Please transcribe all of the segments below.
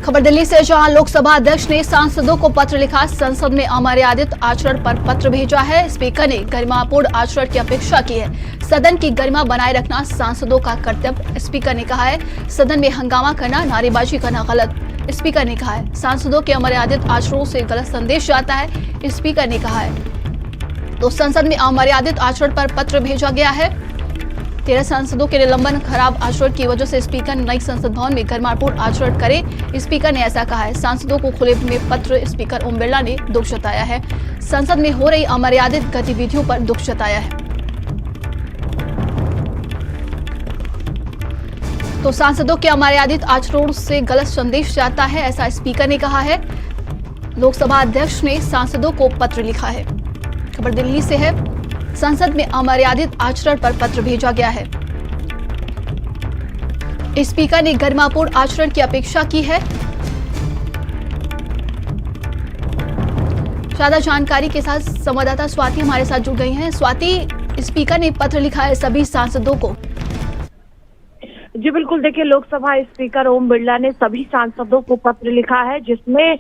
खबर दिल्ली से, जहां लोकसभा अध्यक्ष ने सांसदों को पत्र लिखा। संसद में अमर्यादित आचरण पर पत्र भेजा है। स्पीकर ने गरिमापूर्ण आचरण की अपेक्षा की है। सदन की गरिमा बनाए रखना सांसदों का कर्तव्य। स्पीकर ने कहा है, सदन में हंगामा करना, नारेबाजी करना गलत। स्पीकर ने कहा है, सांसदों के अमर्यादित आचरणों से गलत संदेश जाता है। स्पीकर ने कहा है, तो संसद में अमर्यादित आचरण पर पत्र भेजा गया है। 13 सांसदों के निलंबन, खराब आचरण की वजह से स्पीकर नई संसद भवन में गरिमापूर्ण आचरण करे। स्पीकर ने ऐसा कहा है। सांसदों को खुले में पत्र। स्पीकर ओम बिरला ने दुख जताया है। संसद में हो रही अमर्यादित गतिविधियों पर दुख जताया है। तो सांसदों के अमर्यादित आचरण से गलत संदेश जाता है, ऐसा स्पीकर ने कहा है। लोकसभा अध्यक्ष ने सांसदों को पत्र लिखा है। खबर दिल्ली से है, संसद में अमर्यादित आचरण पर पत्र भेजा गया है। स्पीकर ने गरिमापूर्ण आचरण की अपेक्षा की है। ज्यादा जानकारी के साथ संवाददाता स्वाति हमारे साथ जुड़ गई हैं। स्वाति, स्पीकर ने पत्र लिखा है सभी सांसदों को। जी बिल्कुल, देखिए, लोकसभा स्पीकर ओम बिरला ने सभी सांसदों को पत्र लिखा है, जिसमें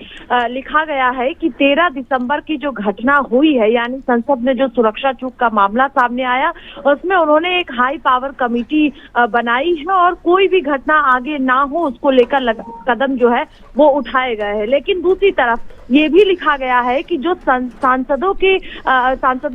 लिखा गया है कि 13 दिसंबर की जो घटना हुई है, यानी संसद में जो सुरक्षा चूक का मामला सामने आया, उसमें उन्होंने एक हाई पावर कमेटी बनाई है और कोई भी घटना आगे ना हो उसको लेकर कदम जो है वो उठाए गए हैं। लेकिन दूसरी तरफ ये भी लिखा गया है कि जो सांसदों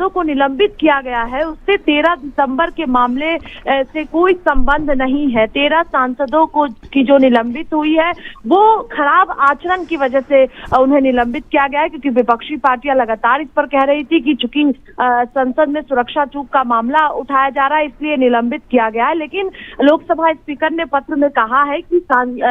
को निलंबित किया गया है, उससे 13 दिसंबर के मामले से कोई संबंध नहीं है। 13 सांसदों की जो निलंबित हुई है वो खराब आचरण की वजह से उन्हें निलंबित किया गया है, क्योंकि विपक्षी पार्टियां लगातार इस पर कह रही थी कि चूंकि संसद में सुरक्षा चूक का मामला उठाया जा रहा है, इसलिए निलंबित किया गया है। लेकिन लोकसभा स्पीकर ने पत्र में कहा है कि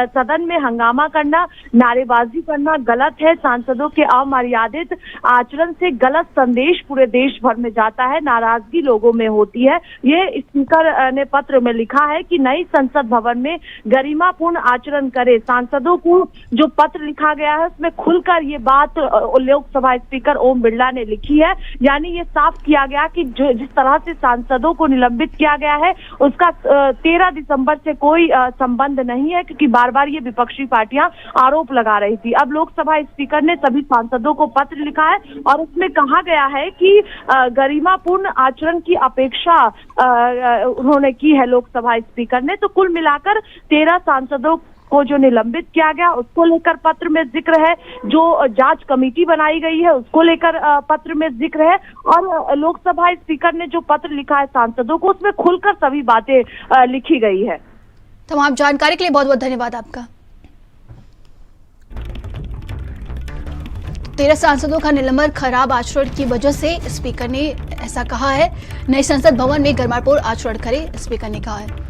सदन में हंगामा करना, नारेबाजी करना गलत है। सांसदों के अमर्यादित आचरण से गलत संदेश पूरे देश भर में जाता है, नाराजगी लोगों में होती है। ये स्पीकर ने पत्र में लिखा है कि नई संसद भवन में गरिमापूर्ण आचरण करे। सांसदों को जो पत्र लिखा गया है उसमें खुलकर ये बात लोकसभा स्पीकर ओम बिरला ने लिखी है, यानी ये साफ किया गया कि जिस तरह से सांसदों को निलंबित किया गया है उसका 13 दिसंबर से कोई संबंध नहीं है, क्योंकि बार बार ये विपक्षी पार्टियां आरोप लगा रही थी। अब लोकसभा स्पीकर ने सभी सांसदों को पत्र लिखा है और उसमें कहा गया है कि गरिमापूर्ण आचरण की अपेक्षा उन्होंने की है लोकसभा स्पीकर ने। तो कुल मिलाकर 13 सांसदों को जो निलंबित किया गया उसको लेकर पत्र में जिक्र है, जो जांच कमेटी बनाई गई है उसको लेकर पत्र में जिक्र है, और लोकसभा स्पीकर ने जो पत्र लिखा है सांसदों को उसमें खुलकर सभी बातें लिखी गई है। तमाम जानकारी के लिए बहुत बहुत धन्यवाद आपका। 13 सांसदों का निलंबन, खराब आचरण की वजह से स्पीकर ने ऐसा कहा है। नई संसद भवन में गरिमापूर्ण आचरण करे, स्पीकर ने कहा है।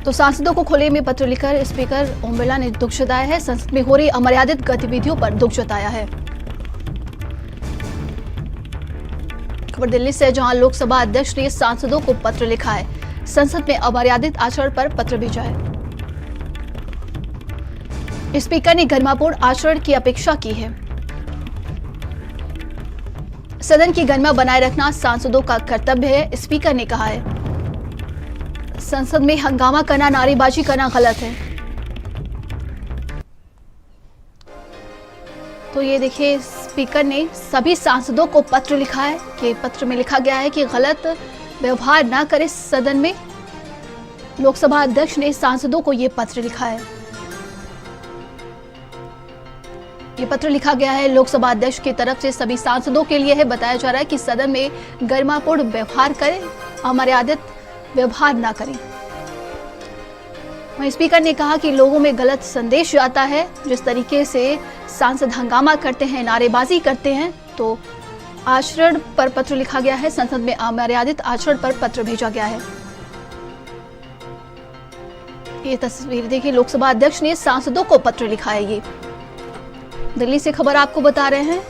तो सांसदों को खुले में पत्र लिखकर स्पीकर ओम बिरला ने दुख जताया है। संसद में हो रही अमर्यादित गतिविधियों पर दुख जताया है। खबर दिल्ली से, जहां लोकसभा अध्यक्ष ने सांसदों को पत्र लिखा है। संसद में अमर्यादित आचरण पर पत्र भेजा है। स्पीकर ने गरिमापूर्ण आचरण की अपेक्षा की है। सदन की गरिमा बनाए रखना सांसदों का कर्तव्य है, स्पीकर ने कहा है। संसद में हंगामा करना, नारेबाजी करना गलत है। तो ये देखिए, स्पीकर ने सभी सांसदों को पत्र लिखा है कि पत्र में लिखा गया है कि गलत व्यवहार ना करे सदन में। लोकसभा अध्यक्ष ने सांसदों को ये पत्र लिखा है। ये पत्र लिखा गया है लोकसभा अध्यक्ष की तरफ से सभी सांसदों के लिए है। बताया जा रहा है कि सदन में गरिमापूर्ण व्यवहार करें, अमर्यादित व्यवहार ना करें। वहीं स्पीकर ने कहा कि लोगों में गलत संदेश जाता है। जिस तरीके से सांसद हंगामा करते हैं, नारेबाजी करते हैं, तो आचरण पर पत्र लिखा गया है। संसद में अमर्यादित आचरण पर पत्र भेजा गया है। ये तस्वीर देखिए, लोकसभा अध्यक्ष ने सांसदों को पत्र लिखा है। ये दिल्ली से खबर आपको बता रहे हैं।